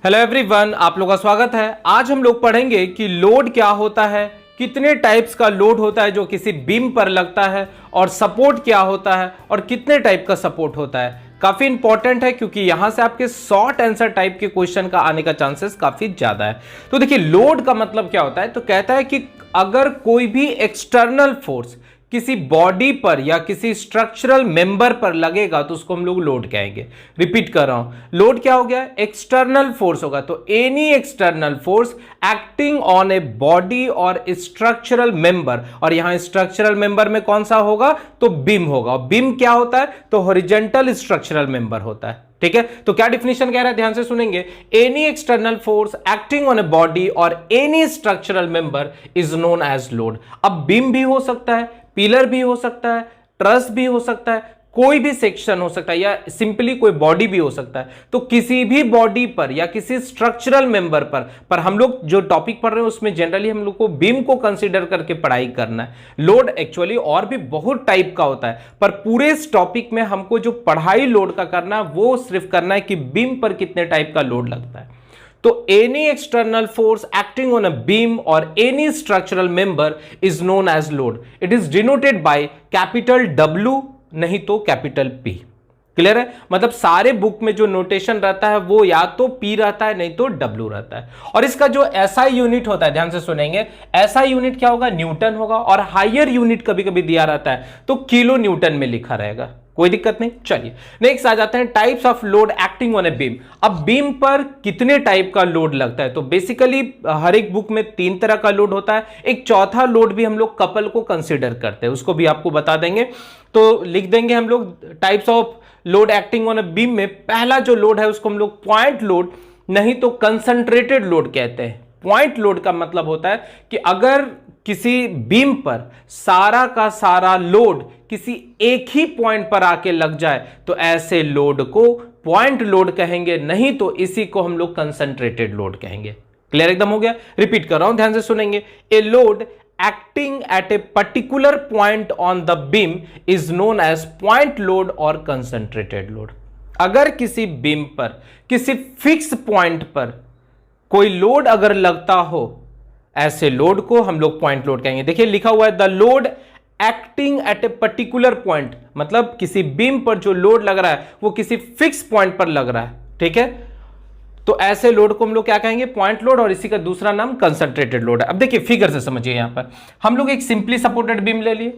Hello everyone, आप लोगों का स्वागत है। आज हम लोग पढ़ेंगे कि लोड क्या होता है, कितने टाइप्स का लोड होता है जो किसी बीम पर लगता है, और सपोर्ट क्या होता है और कितने टाइप का सपोर्ट होता है। काफी इंपॉर्टेंट है क्योंकि यहां से आपके शॉर्ट आंसर टाइप के क्वेश्चन का आने का चांसेस काफी ज्यादा है। तो देखिए, लोड का मतलब क्या होता है, तो कहता है कि अगर कोई भी एक्सटर्नल फोर्स किसी बॉडी पर या किसी स्ट्रक्चरल मेंबर पर लगेगा तो उसको हम लोग लोड कहेंगे। रिपीट कर रहा हूं, लोड क्या हो गया, एक्सटर्नल फोर्स होगा। तो any external force acting on a body और स्ट्रक्चरल मेंबर, और यहां स्ट्रक्चरल मेंबर में कौन सा होगा, तो बीम होगा। बीम क्या होता है, तो हॉरिजॉन्टल स्ट्रक्चरल मेंबर होता है। ठीक है, तो क्या डिफिनेशन कह रहा है, ध्यान से सुनेंगे। Any external force acting on a body और any structural member is known as load. अब बीम भी हो सकता है, पिलर भी हो सकता है, ट्रस भी हो सकता है, कोई भी सेक्शन हो सकता है, या सिंपली कोई बॉडी भी हो सकता है। तो किसी भी बॉडी पर या किसी स्ट्रक्चरल मेंबर पर हम लोग जो टॉपिक पढ़ रहे हैं उसमें जनरली हम लोग को बीम को कंसीडर करके पढ़ाई करना है। लोड एक्चुअली और भी बहुत टाइप का होता है, पर पूरे इस टॉपिक में हमको जो पढ़ाई लोड का करना है वो सिर्फ करना है कि बीम पर कितने टाइप का लोड लगता है। तो any external force acting on a beam और any structural member is known as load. It is denoted by capital W नहीं तो कैपिटल P। क्लियर है, मतलब सारे बुक में जो नोटेशन रहता है वो या तो P रहता है नहीं तो W रहता है। और इसका जो SI यूनिट होता है, ध्यान से सुनेंगे, SI यूनिट क्या होगा, न्यूटन होगा, और हायर यूनिट कभी कभी दिया रहता है तो किलो न्यूटन में लिखा रहेगा। कोई दिक्कत नहीं। चलिए नेक्स्ट आ जाते हैं, types of load acting on a beam. अब बीम पर कितने टाइप का लोड लगता है, तो बेसिकली हर एक बुक में 3 तरह का लोड होता है। एक चौथा लोड भी हम लोग कपल को कंसीडर करते हैं, उसको भी आपको बता देंगे। तो लिख देंगे हम लोग types of load acting on a beam में पहला जो लोड है उसको हम लोग पॉइंट लोड नहीं तो कंसंट्रेटेड लोड कहते हैं। पॉइंट लोड का मतलब होता है कि अगर किसी बीम पर सारा का सारा लोड किसी एक ही पॉइंट पर आके लग जाए तो ऐसे लोड को पॉइंट लोड कहेंगे, नहीं तो इसी को हम लोग कंसंट्रेटेड लोड कहेंगे। क्लियर एकदम हो गया। रिपीट कर रहा हूं, ध्यान से सुनेंगे। A load acting at a particular point on the beam is known as point load और concentrated load। अगर किसी बीम पर किसी फिक्स पॉइंट पर कोई लोड अगर लगता हो, ऐसे लोड को हम लोग पॉइंट लोड कहेंगे। देखिए लिखा हुआ है the load acting at a particular point, मतलब किसी बीम पर जो लोड लग रहा है वो किसी फिक्स पॉइंट पर लग रहा है। ठीक है, तो ऐसे लोड को हम लोग क्या कहेंगे, पॉइंट लोड, और इसी का दूसरा नाम कंसंट्रेटेड लोड है। अब देखिए फिगर से समझिए, यहां पर हम लोग एक सिंपली सपोर्टेड बीम ले लिए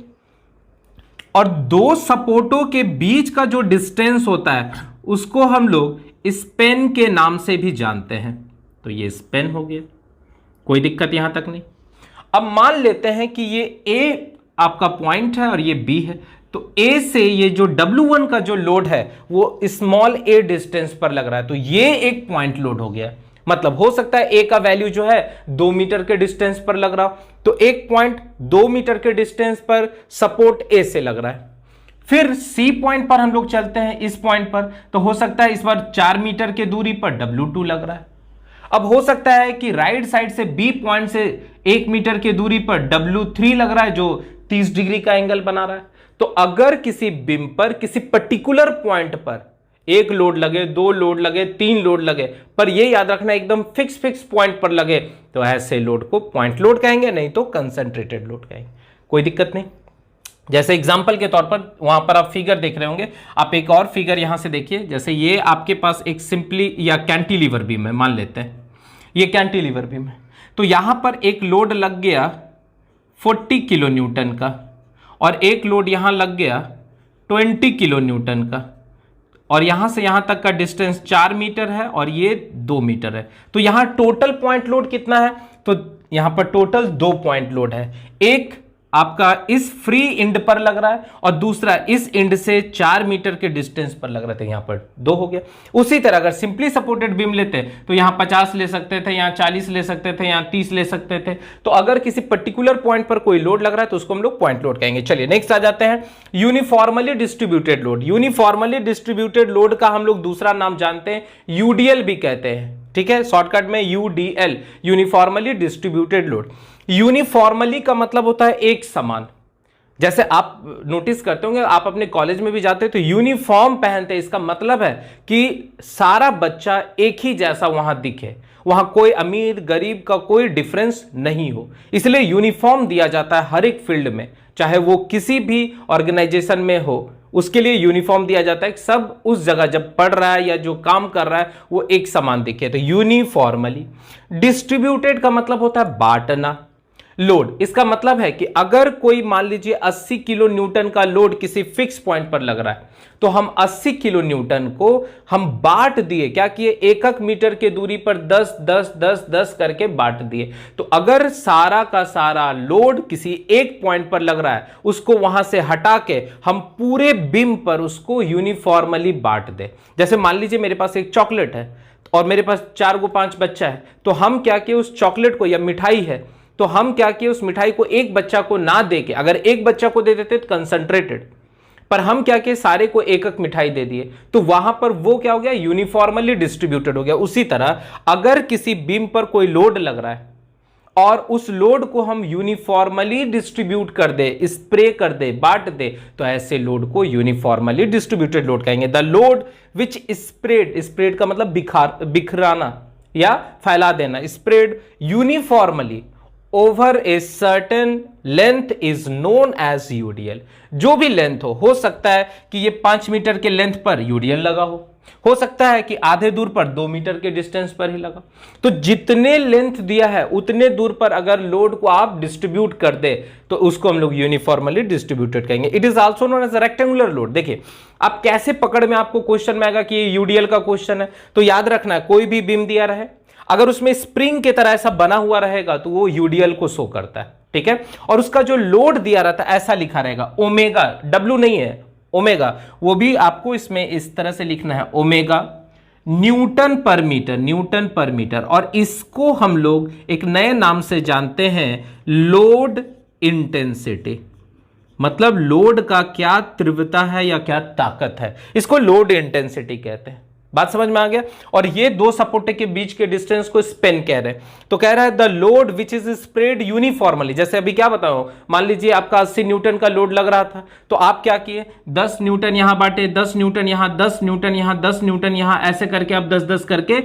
और दो सपोर्टों के बीच का जो डिस्टेंस होता है उसको हम लोग स्पेन के नाम से भी जानते हैं। तो ये स्पेन हो गया, कोई दिक्कत यहां तक नहीं। अब मान लेते हैं कि ये A आपका पॉइंट है और ये B है, तो A से ये जो W1 का जो लोड है वो स्मॉल a डिस्टेंस पर लग रहा है, तो ये एक पॉइंट लोड हो गया। मतलब हो सकता है A का वैल्यू जो है 2 मीटर के डिस्टेंस पर लग रहा, तो एक पॉइंट 2 मीटर के डिस्टेंस पर सपोर्ट A से लग रहा है। फिर C पॉइंट पर हम लोग चलते हैं, इस पॉइंट पर, तो हो सकता है इस बार 4 मीटर के दूरी पर W2 लग रहा है। अब हो सकता है कि राइट साइड से B पॉइंट से 1 मीटर की दूरी पर W3 लग रहा है जो 30 डिग्री का एंगल बना रहा है। तो अगर किसी बीम पर किसी पर्टिकुलर पॉइंट पर एक लोड लगे, 2 लोड लगे, 3 लोड लगे, पर यह याद रखना एकदम फिक्स पॉइंट पर लगे, तो ऐसे लोड को पॉइंट लोड कहेंगे, नहीं तो कंसंट्रेटेड लोड कहेंगे। कोई दिक्कत नहीं। जैसे एग्जांपल के तौर पर वहां पर आप फिगर देख रहे होंगे, आप एक और फिगर यहां से देखिए। जैसे ये आपके पास एक सिंपली या कैंटिलीवर बीम है, मान लेते हैं ये कैंटिलीवर बीम है। तो यहां पर एक लोड लग गया 40 किलो न्यूटन का, और एक लोड यहां लग गया 20 किलो न्यूटन का, और यहां से यहां तक का डिस्टेंस 4 मीटर है और ये 2 मीटर है। तो यहां टोटल पॉइंट लोड कितना है, तो यहां पर टोटल 2 पॉइंट लोड है। एक आपका इस फ्री इंड पर लग रहा है और दूसरा इस इंड से 4 मीटर के डिस्टेंस पर लग रहा था, यहां पर 2 हो गया। उसी तरह अगर सिंपली सपोर्टेड बीम लेते तो यहां 50 ले सकते थे, यहां 40 ले सकते थे, यहां 30 ले सकते थे। तो अगर किसी पर्टिकुलर पॉइंट पर कोई लोड लग रहा है तो उसको हम लोग पॉइंट लोड कहेंगे। चलिए नेक्स्ट आ जाते हैं, uniformly distributed load. Uniformly distributed load का हम लोग दूसरा नाम जानते हैं, यूडीएल भी कहते हैं। ठीक है, शॉर्टकट में UDL, uniformly distributed load. Uniformly का मतलब होता है एक समान, जैसे आप नोटिस करते होंगे, आप अपने कॉलेज में भी जाते हैं तो यूनिफॉर्म पहनते हैं, इसका मतलब है कि सारा बच्चा एक ही जैसा वहां दिखे, वहां कोई अमीर गरीब का कोई डिफरेंस नहीं हो, इसलिए यूनिफॉर्म दिया जाता है हर एक फील्ड में, चाहे वो किसी भी ऑर्गेनाइजेशन में हो, उसके लिए यूनिफॉर्म दिया जाता है कि सब उस जगह जब पढ़ रहा है या जो काम कर रहा है वो एक समान दिखे, तो यूनिफॉर्मली। डिस्ट्रीब्यूटेड का मतलब होता है बांटना। लोड, इसका मतलब है कि अगर कोई मान लीजिए 80 किलो न्यूटन का लोड किसी फिक्स पॉइंट पर लग रहा है, तो हम 80 किलो न्यूटन को हम बांट दिए, क्या किए, एकक मीटर के दूरी पर 10 10 10 10 करके बांट दिए। तो अगर सारा का सारा लोड किसी एक पॉइंट पर लग रहा है, उसको वहां से हटा के हम पूरे बीम पर उसको यूनिफॉर्मली बांट दे। जैसे मान लीजिए मेरे पास एक चॉकलेट है और मेरे पास 4 को 5 बच्चा है, तो हम क्या किए, उस चॉकलेट को, या मिठाई है तो हम क्या किए, उस मिठाई को एक बच्चा को ना दे के, अगर एक बच्चा को दे देते तो कंसंट्रेटेड, पर हम क्या किए, सारे को एक एक मिठाई दे दिए, तो वहां पर वो क्या हो गया, यूनिफॉर्मली डिस्ट्रीब्यूटेड हो गया। उसी तरह अगर किसी बीम पर कोई लोड लग रहा है और उस लोड को हम यूनिफॉर्मली डिस्ट्रीब्यूट कर दे, स्प्रे कर दे, बांट दे, तो ऐसे लोड को यूनिफॉर्मली डिस्ट्रीब्यूटेड लोड कहेंगे। The load which spread, spread का मतलब बिखराना या फैला देना, spread uniformly over a certain length is known as UDL. जो भी लेंथ हो सकता है कि ये 5 मीटर के लेंथ पर यूडीएल लगा हो सकता है कि आधे दूर पर 2 मीटर के डिस्टेंस पर ही लगा। तो जितने लेंथ दिया है उतने दूर पर अगर लोड को आप डिस्ट्रीब्यूट कर दे तो उसको हम लोग यूनिफॉर्मली डिस्ट्रीब्यूटेड कहेंगे। It is also known as rectangular load. देखिए आप कैसे पकड़ में आपको क्वेश्चन में आएगा कि ये यूडीएल का क्वेश्चन है, तो याद रखना है कोई भी बीम दिया रहे, अगर उसमें स्प्रिंग की तरह ऐसा बना हुआ रहेगा तो वो यूडीएल को शो करता है, ठीक है। और उसका जो लोड दिया रहता है ऐसा लिखा रहेगा, ओमेगा, डब्ल्यू नहीं है, ओमेगा, वो भी आपको इसमें इस तरह से लिखना है, ओमेगा न्यूटन पर मीटर, न्यूटन पर मीटर। और इसको हम लोग एक नए नाम से जानते हैं, लोड इंटेंसिटी। मतलब लोड का क्या तीव्रता है या क्या ताकत है, इसको लोड इंटेंसिटी कहते हैं। बात समझ में आ गया। और ये दो सपोर्टे के बीच के डिस्टेंस को स्पेन कह रहे हैं। तो कह रहा है the load which is spread uniformly. जैसे अभी क्या बताऊं, मान लीजिए आपका 80 न्यूटन का लोड लग रहा था, तो आप क्या किए, 10 न्यूटन यहां बांटे, 10 न्यूटन यहां, 10 न्यूटन यहां, 10 न्यूटन यहां, ऐसे करके आप 10-10 करके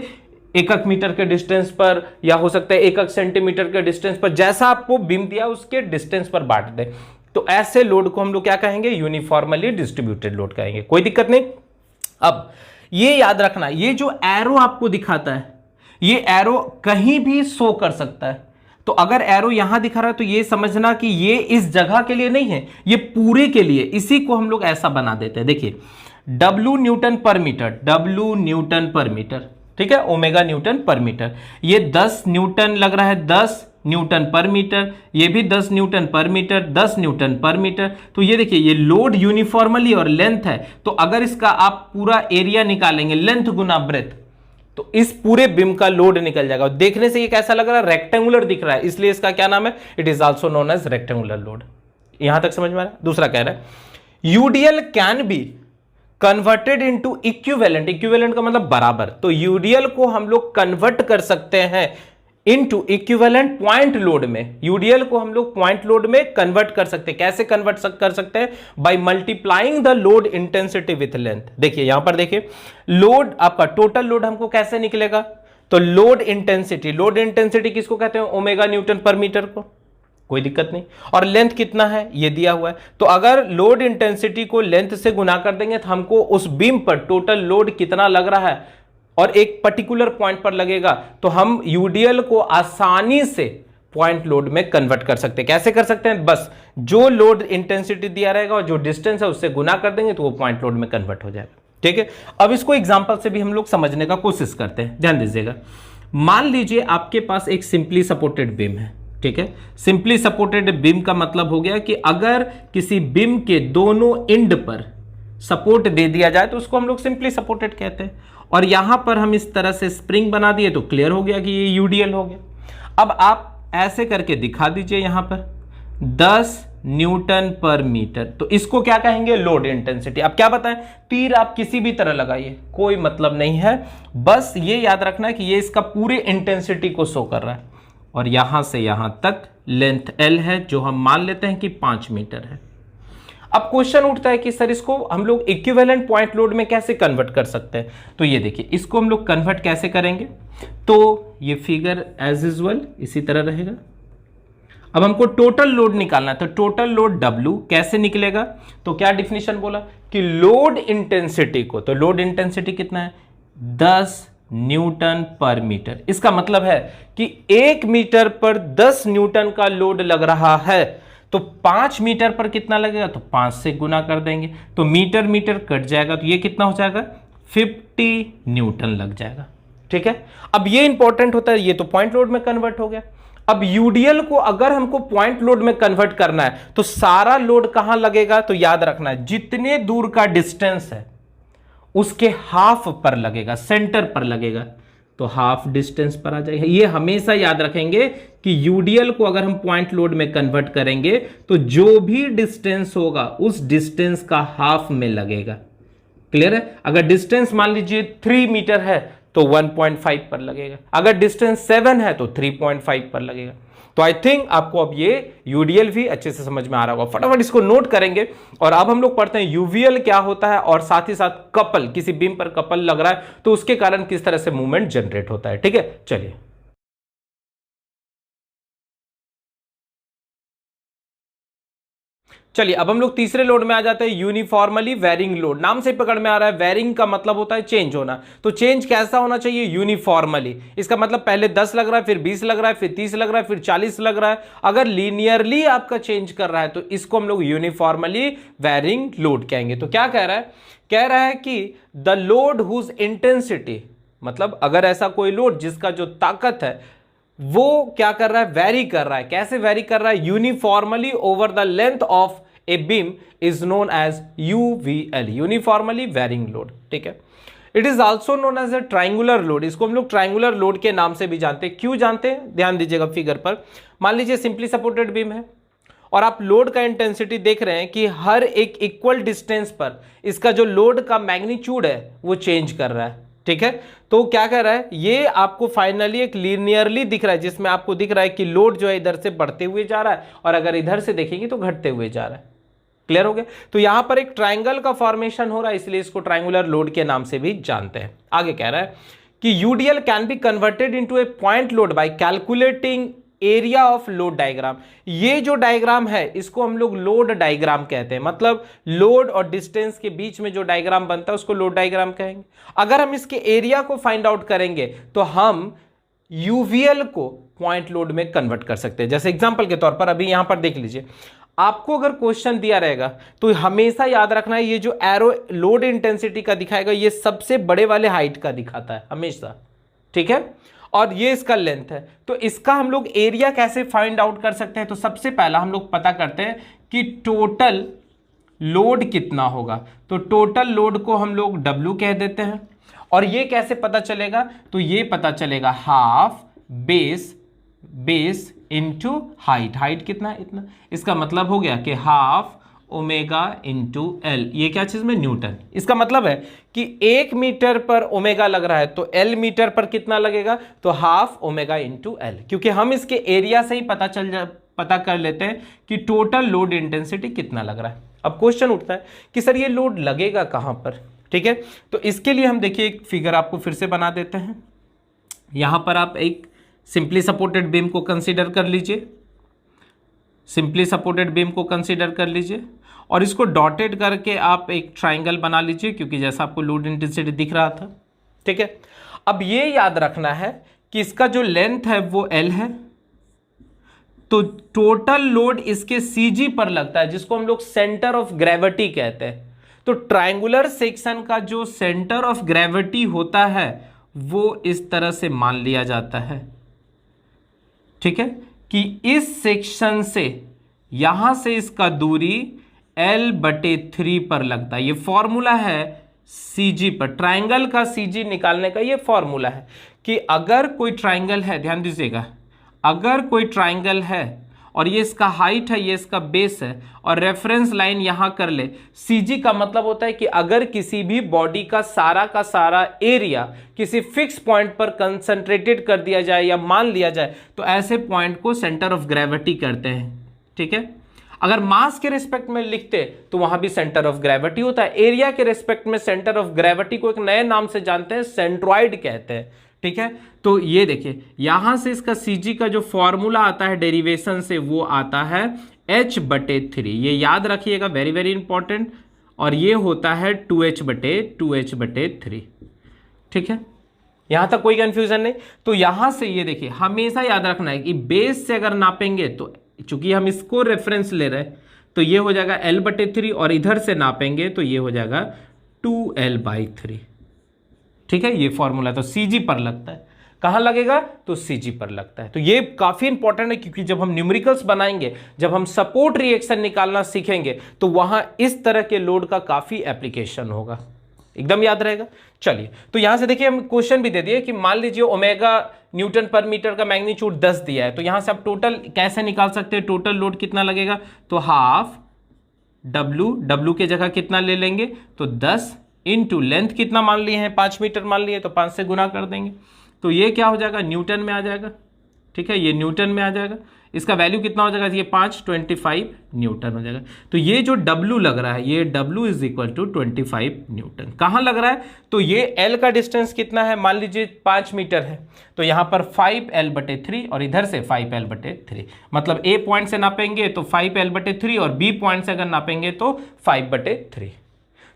एकक मीटर के डिस्टेंस पर, या हो सकता है एकक सेंटीमीटर के डिस्टेंस पर, जैसा आपको बीम दिया उसके डिस्टेंस पर बांट दे। तो ऐसे लोड को हम लोग क्या कहेंगे, यूनिफॉर्मली डिस्ट्रीब्यूटेड लोड कहेंगे। कोई दिक्कत नहीं। अब ये याद रखना, ये जो एरो आपको दिखाता है, ये एरो कहीं भी शो कर सकता है। तो अगर एरो यहां दिखा रहा है तो ये समझना कि ये इस जगह के लिए नहीं है, ये पूरे के लिए। इसी को हम लोग ऐसा बना देते हैं। देखिए W न्यूटन पर मीटर, W न्यूटन पर मीटर, ठीक है, ओमेगा न्यूटन पर मीटर। ये 10 न्यूटन लग रहा है, 10 न्यूटन पर मीटर, ये भी 10 न्यूटन पर मीटर, 10 न्यूटन पर मीटर। तो ये देखिए ये लोड यूनिफॉर्मली और लेंथ है, तो अगर इसका आप पूरा एरिया निकालेंगे, लेंथ गुना ब्रेथ, तो इस पूरे बीम का लोड निकल जाएगा। देखने से ये कैसा लग रहा है, रेक्टेंगुलर दिख रहा है, इसलिए इसका क्या नाम है, it is also known as rectangular load. यहां तक समझ में आ रहा है। दूसरा कह रहा है UDL can be converted into equivalent. Equivalent का मतलब बराबर। तो यूडीएल को हम लोग कन्वर्ट कर सकते हैं इनटू इक्विवेलेंट पॉइंट लोड में। यूडीएल को हम लोग पॉइंट लोड में कन्वर्ट कर सकते हैं। कैसे कन्वर्ट कर सकते हैं, by multiplying the load intensity with length. देखिए यहां पर देखिए लोड, आपका टोटल लोड हमको कैसे निकलेगा, तो लोड इंटेंसिटी, लोड इंटेंसिटी किसको कहते हैं, ओमेगा न्यूटन पर मीटर को। कोई दिक्कत नहीं। और लेंथ कितना है ये दिया हुआ है, तो अगर लोड इंटेंसिटी को लेंथ से गुना कर देंगे तो हमको उस बीम पर टोटल लोड कितना लग रहा है और एक पर्टिकुलर पॉइंट पर लगेगा, तो हम यूडीएल को आसानी से पॉइंट लोड में कन्वर्ट कर सकते हैं। कैसे कर सकते हैं, बस जो लोड इंटेंसिटी दिया रहेगा और जो डिस्टेंस है उससे गुना कर देंगे तो वो पॉइंट लोड में कन्वर्ट हो जाएगा। ठीक है, अब इसको एग्जांपल से भी हम लोग समझने का कोशिश करते हैं। ध्यान दीजिएगा, मान लीजिए आपके पास एक सिंपली सपोर्टेड बीम है। ठीक है, सिंपली सपोर्टेड बीम का मतलब हो गया कि अगर किसी बीम के दोनों एंड पर सपोर्ट दे दिया जाए तो उसको हम लोग सिंपली सपोर्टेड कहते हैं। और यहां पर हम इस तरह से स्प्रिंग बना दिए तो क्लियर हो गया कि ये यूडीएल हो गया। अब आप ऐसे करके दिखा दीजिए यहां पर 10 न्यूटन पर मीटर, तो इसको क्या कहेंगे, लोड इंटेंसिटी। अब क्या बताएं, तीर आप किसी भी तरह लगाइए, कोई मतलब नहीं है, बस ये याद रखना है कि ये इसका पूरे इंटेंसिटी को शो कर रहा है। और यहां से यहां तक लेंथ L है, जो हम मान लेते हैं कि 5 मीटर है। अब क्वेश्चन उठता है कि सर इसको हम लोग इक्विवेलेंट पॉइंट लोड में कैसे कन्वर्ट कर सकते हैं। तो ये देखिए, इसको हम लोग कन्वर्ट कैसे करेंगे, तो ये फिगर एज यूजुअल इसी तरह रहेगा। अब हमको टोटल लोड निकालना है, तो टोटल लोड W कैसे निकलेगा, तो क्या डिफिनेशन बोला कि लोड इंटेंसिटी को, तो लोड इंटेंसिटी कितना है 10 न्यूटन पर मीटर। इसका मतलब है कि 1 मीटर पर 10 न्यूटन का लोड लग रहा है, तो 5 मीटर पर कितना लगेगा, तो 5 से गुना कर देंगे, तो मीटर मीटर कट जाएगा, तो ये कितना हो जाएगा 50 न्यूटन लग जाएगा। ठीक है, अब ये इंपॉर्टेंट होता है, ये तो पॉइंट लोड में कन्वर्ट हो गया। अब यूडीएल को अगर हमको पॉइंट लोड में कन्वर्ट करना है तो सारा लोड कहां लगेगा, तो याद रखना है जितने दूर का डिस्टेंस है उसके हाफ पर लगेगा, सेंटर पर लगेगा, तो हाफ डिस्टेंस पर आ जाएगा। ये हमेशा याद रखेंगे कि यूडीएल को अगर हम पॉइंट लोड में कन्वर्ट करेंगे तो जो भी डिस्टेंस होगा उस डिस्टेंस का हाफ में लगेगा। क्लियर है, अगर डिस्टेंस मान लीजिए 3 मीटर है तो 1.5 पर लगेगा, अगर डिस्टेंस 7 है तो 3.5 पर लगेगा। तो आई थिंक आपको अब ये यूडीएल भी अच्छे से समझ में आ रहा होगा, फटाफट इसको नोट करेंगे। और अब हम लोग पढ़ते हैं यूवीएल क्या होता है और साथ ही साथ कपल, किसी बीम पर कपल लग रहा है तो उसके कारण किस तरह से मूवमेंट जनरेट होता है। ठीक है, चलिए चलिए अब हम लोग तीसरे लोड में आ जाते हैं, यूनिफॉर्मली वेरिंग लोड। नाम से पकड़ में आ रहा है, वेरिंग का मतलब होता है चेंज होना, तो चेंज कैसा होना चाहिए, यूनिफॉर्मली। इसका मतलब पहले 10 लग रहा है, फिर 20 लग रहा है, फिर 30 लग रहा है, फिर 40 लग रहा है। अगर लीनियरली आपका चेंज कर रहा है तो इसको हम लोग यूनिफॉर्मली वेरिंग लोड कहेंगे। तो क्या कह रहा है, कह रहा है कि द लोड हुज इंटेंसिटी, मतलब अगर ऐसा कोई लोड जिसका जो ताकत है वो क्या कर रहा है, वेरी कर रहा है। कैसे वेरी कर रहा है, uniformly over the length of a beam is known as UVL, uniformly varying load. ठीक है, it is also known as a triangular load, इसको हम लोग ट्राइंगुलर लोड के नाम से भी जानते हैं। क्यों जानते हैं, ध्यान दीजिएगा फिगर पर। मान लीजिए सिंपली सपोर्टेड बीम है और आप लोड का इंटेंसिटी देख रहे हैं कि हर एक इक्वल डिस्टेंस पर इसका जो लोड का मैग्नीट्यूड है वो चेंज कर रहा है। ठीक है, तो क्या कर रहा है, ये आपको फाइनली एक लीनियरली दिख रहा है, जिसमें आपको दिख रहा है कि लोड जो है इधर से बढ़ते हुए जा रहा है और अगर इधर से देखेंगे तो घटते हुए जा रहा है। क्लियर हो गया, तो यहां पर एक ट्राइंगल का फॉर्मेशन हो रहा है, इसलिए इसको ट्राइंगुलर लोड के नाम से भी जानते हैं। आगे कह रहा है कि UDL can be converted into A point load bye calculating area of load diagram. ये जो डायग्राम है इसको हम लोग लोड डायग्राम कहते हैं, मतलब लोड और डिस्टेंस के बीच में जो डायग्राम बनता है उसको लोड डायग्राम कहेंगे। अगर हम इसके एरिया को फाइंड आउट करेंगे तो हम यूवीएल को पॉइंट लोड में कन्वर्ट कर सकते हैं। जैसे एग्जांपल के तौर पर अभी यहां पर देख लीजिए, आपको अगर क्वेश्चन दिया रहेगा तो हमेशा याद रखना है, ये जो एरो लोड इंटेंसिटी का दिखाएगा ये सबसे बड़े वाले हाइट का दिखाता है हमेशा। ठीक है, और ये इसका लेंथ है, तो इसका हम लोग एरिया कैसे फाइंड आउट कर सकते हैं, तो सबसे पहला हम लोग पता करते हैं कि टोटल लोड कितना होगा। तो टोटल लोड को हम लोग W कह देते हैं, और ये कैसे पता चलेगा, तो ये पता चलेगा half base into height. Height कितना है, इतना, इसका मतलब हो गया कि हाफ ओमेगा इंटू एल। ये क्या चीज में, न्यूटन। इसका मतलब है कि 1 मीटर पर ओमेगा लग रहा है तो एल मीटर पर कितना लगेगा, तो हाफ ओमेगा इंटू एल, क्योंकि हम इसके एरिया से ही पता कर लेते हैं कि टोटल लोड इंटेंसिटी कितना लग रहा है। अब क्वेश्चन उठता है कि सर ये लोड लगेगा कहां पर। ठीक है, तो इसके लिए हम देखिए एक फिगर आपको फिर से बना देते हैं। यहां पर आप एक सिंपली सपोर्टेड बीम को कंसीडर कर लीजिए, सिंपली सपोर्टेड बीम को कंसीडर कर लीजिए और इसको डॉटेड करके आप एक ट्राइंगल बना लीजिए, क्योंकि जैसा आपको लोड इंटेंसिटी दिख रहा था। ठीक है, अब ये याद रखना है कि इसका जो लेंथ है वो L है, तो टोटल लोड इसके CG पर लगता है, जिसको हम लोग सेंटर ऑफ ग्रेविटी कहते हैं। तो ट्राइंगुलर सेक्शन का जो सेंटर ऑफ ग्रेविटी होता है वो इस तरह से मान लिया जाता है। ठीक है, कि इस सेक्शन से यहां से इसका दूरी L/3 पर लगता है। ये फॉर्मूला है CG पर, ट्राइंगल का CG निकालने का ये फॉर्मूला है कि अगर कोई ट्राइंगल है, ध्यान दीजिएगा, अगर कोई ट्राइंगल है और ये इसका हाइट है, ये इसका बेस है और रेफरेंस लाइन यहां कर ले, CG का मतलब होता है कि अगर किसी भी बॉडी का सारा एरिया किसी फिक्स पॉइंट पर कंसंट्रेटेड कर दिया जाए या मान लिया जाए तो ऐसे पॉइंट को सेंटर ऑफ ग्रेविटी करते हैं। ठीक है, अगर मास के रिस्पेक्ट में लिखते तो वहां भी सेंटर ऑफ ग्रेविटी होता है। एरिया के रिस्पेक्ट में सेंटर ऑफ ग्रेविटी को एक नए नाम से जानते हैं, सेंट्रॉइड कहते हैं, ठीक है। तो ये देखिए यहां से इसका CG का जो फॉर्मूला आता है डेरिवेशन से वो आता है h/3, ये याद रखिएगा, वेरी वेरी इंपॉर्टेंट। और ये होता है 2h/3, ठीक है। यहां तक कोई कंफ्यूजन नहीं। तो यहां से ये देखिए हमेशा याद रखना है कि बेस से अगर नापेंगे तो चूंकि हम इसको रेफरेंस ले रहे हैं तो ये हो जाएगा L/3 और इधर से नापेंगे तो ये हो जाएगा 2L/3, ठीक है। ये फॉर्मूला तो CG पर लगता है, कहां लगेगा तो CG पर लगता है। तो ये काफी इंपॉर्टेंट है क्योंकि जब हम न्यूमेरिकल्स बनाएंगे, जब हम सपोर्ट रिएक्शन निकालना सीखेंगे तो वहां इस तरह के लोड का काफी एप्लीकेशन होगा, एकदम याद रहेगा। चलिए तो यहां से देखिए हम क्वेश्चन भी दे दिए कि मान लीजिए ओमेगा न्यूटन पर मीटर का मैग्नीट्यूड 10 दिया है, तो यहां से आप टोटल कैसे निकाल सकते हैं, टोटल लोड कितना लगेगा, तो हाफ W के जगह कितना ले लेंगे तो 10 इंटू लेंथ कितना मान लिए हैं 5 मीटर मान लिए, तो 5 से गुना कर देंगे तो ये क्या हो जाएगा न्यूटन में आ जाएगा, ठीक है। ये न्यूटन में आ जाएगा, इसका वैल्यू कितना हो जाएगा, ये 25 न्यूटन हो जाएगा। तो ये जो W लग रहा है, ये W is equal to 25 newton. कहां लग रहा है, तो ये L का डिस्टेंस कितना है, मान लीजिए 5 मीटर है, तो यहां पर 5L/3 और इधर से 5L/3, मतलब A पॉइंट से नापेंगे तो 5L/3 और B पॉइंट से अगर नापेंगे तो 5/3।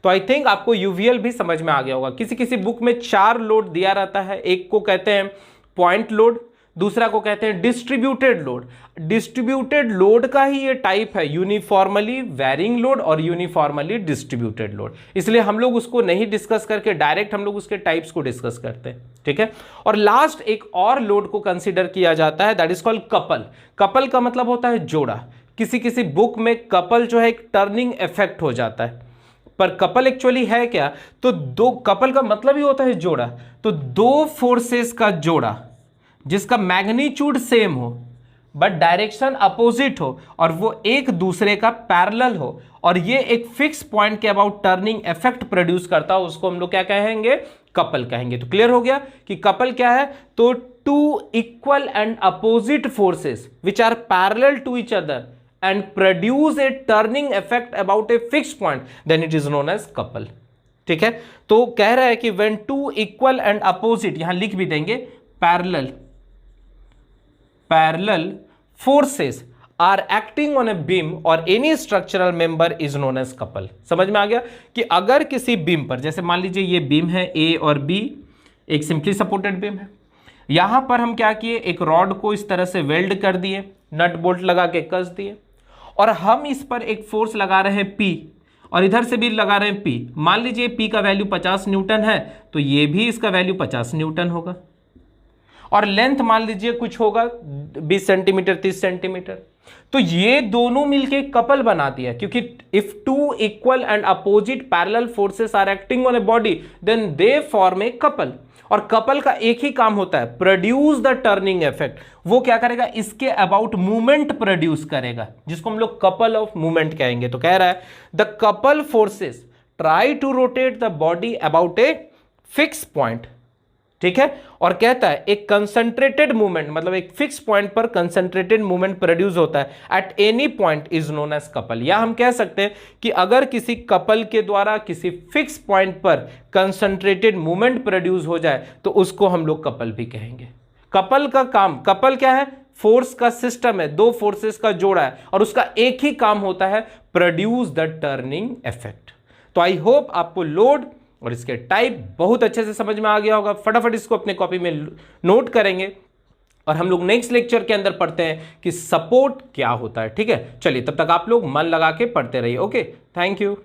तो आई थिंक आपको UVL भी समझ में आ गया होगा। किसी किसी बुक में 4 लोड दिया रहता है, एक को कहते हैं पॉइंट लोड, दूसरा को कहते हैं डिस्ट्रीब्यूटेड लोड। डिस्ट्रीब्यूटेड लोड का ही ये टाइप है, यूनिफॉर्मली वैरिंग लोड और यूनिफॉर्मली डिस्ट्रीब्यूटेड लोड, इसलिए हम लोग उसको नहीं डिस्कस करके डायरेक्ट हम लोग उसके टाइप्स को डिस्कस करते हैं, ठीक है। और लास्ट एक और लोड को कंसीडर किया जाता है, that is called couple. Couple का मतलब होता है जोड़ा। किसी किसी बुक में कपल जो है एक टर्निंग इफेक्ट हो जाता है, पर कपल एक्चुअली है क्या, तो दो, कपल का मतलब ही होता है जोड़ा। तो दो फोर्सेस का जोड़ा जिसका मैग्नीट्यूड सेम हो बट डायरेक्शन अपोजिट हो और वो एक दूसरे का पैरेलल हो और ये एक फिक्स पॉइंट के अबाउट टर्निंग इफेक्ट प्रोड्यूस करता हो, उसको हम लोग क्या कहेंगे, कपल कहेंगे। तो क्लियर हो गया कि कपल क्या है, तो two equal and opposite forces which are parallel to each other and produce a turning effect about a fixed point, then it is known as couple, ठीक है। तो कह रहा है कि when two equal and opposite, यहां लिख भी देंगे parallel forces are acting on a beam or any structural member is known as couple। समझ में आ गया कि अगर किसी बीम पर, जैसे मान लीजिए ये बीम है A और B, एक सिंपली सपोर्टेड बीम है, यहां पर हम क्या किए, एक रॉड को इस तरह से वेल्ड कर दिए, नट बोल्ट लगा के कस दिए और हम इस पर एक फोर्स लगा रहे हैं P और इधर से भी लगा रहे हैं P। मान लीजिए P का वैल्यू 50 न्यूटन है तो ये भी इसका वैल्यू 50 न्यूटन होगा और लेंथ मान लीजिए कुछ होगा 20 सेंटीमीटर 30 सेंटीमीटर। तो ये दोनों मिलके कपल बना दिया, क्योंकि if two equal and opposite parallel forces are acting on a body then they form a couple. और कपल का एक ही काम होता है, प्रोड्यूस द टर्निंग इफेक्ट। वो क्या करेगा, इसके अबाउट मूवमेंट प्रोड्यूस करेगा, जिसको हम लोग कपल ऑफ मूवमेंट कहेंगे। तो कह रहा है the couple forces try to rotate the body about a fix point, ठीक है। और कहता है एक कंसंट्रेटेड मूवमेंट, मतलब एक फिक्स पॉइंट पर कंसंट्रेटेड मूवमेंट प्रोड्यूस होता है at any point is known as couple. या हम कह सकते हैं कि अगर किसी कपल के द्वारा किसी फिक्स पॉइंट पर कंसंट्रेटेड मूवमेंट प्रोड्यूस हो जाए तो उसको हम लोग कपल भी कहेंगे। कपल का काम, कपल क्या है, फोर्स का सिस्टम है, दो फोर्सेस का जोड़ा है और उसका एक ही काम होता है, प्रोड्यूस द टर्निंग इफेक्ट। तो आई होप आपको लोड और इसके टाइप बहुत अच्छे से समझ में आ गया होगा। फटाफट इसको अपने कॉपी में नोट करेंगे और हम लोग नेक्स्ट लेक्चर के अंदर पढ़ते हैं कि सपोर्ट क्या होता है, ठीक है। चलिए तब तक आप लोग मन लगा के पढ़ते रहिए। Okay, thank you.